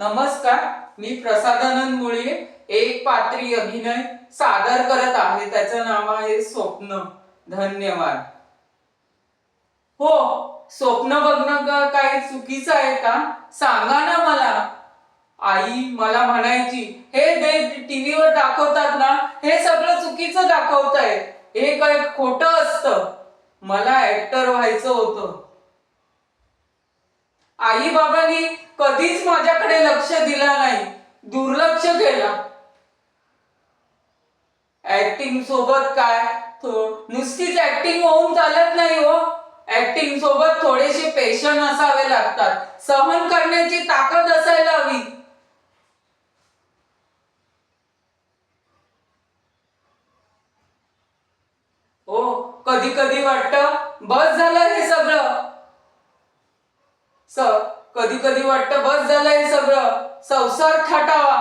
नमस्कार, मी प्रसादानंद मुळे एक पात्री अभिनय सादर करत आहे. त्याचं नाव आहे स्वप्न. धन्यवाद. हो, स्वप्न बघणं काही चुकीचं आहे का? सांगा ना मला. आई मला म्हणायची, हे जे टीव्हीवर दाखवतात ना, हे सगळं चुकीचं दाखवताय. हे काय खोटं असतं. मला ऍक्टर व्हायचं होतं. आई बाबांनी कधीच माझ्याकडे लक्ष दिलं नाही, दुर्लक्ष केलं. ऍक्टिंग सोबत काय, नुसतीच ऍक्टिंग होऊन चालत नाही हो. ऍक्टिंग सोबत थोडेसे पेशन्स असावे लागतात, सहन करण्याची ताकद असायला हवी. हो, कधी कधी वाटतं बस झालं हे सगळं. कधी कधी वाटतं बस झालं हे सगळं. संसार थाटावा,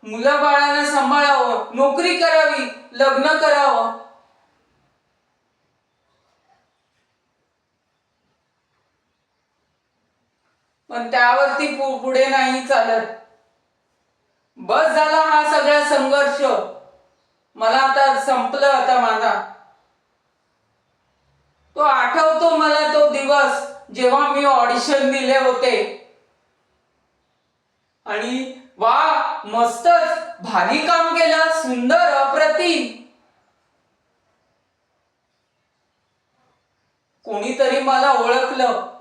मुलं बाळांना सांभाळावं, नोकरी करावी, लग्न करावं. पण त्यावरती पुढे नाही चालत. बस झाला हा सगळा संघर्ष. मला आता संपलं आता माझा. तो आठवतो मला तो दिवस जेव्हा मी ऑडिशन दिले होते. आणि वा, मस्तच भारी काम केलं, सुंदर, अप्रतिम. कोणीतरी मला ओळखलं.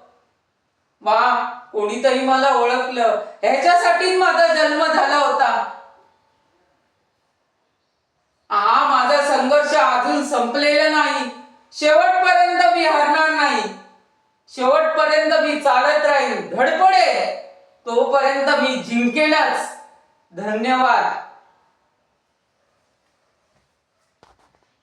वा, कोणीतरी मला ओळखलं. ह्याच्यासाठीच माझा जन्म झाला होता. हा माझा संघर्ष अजून संपलेला नाही. शेवटपर्यंत मी हरणार नाही. शेवटपर्यंत मी चालत राहील, धडपडे तोपर्यंत मी जिंकेलच. धन्यवाद.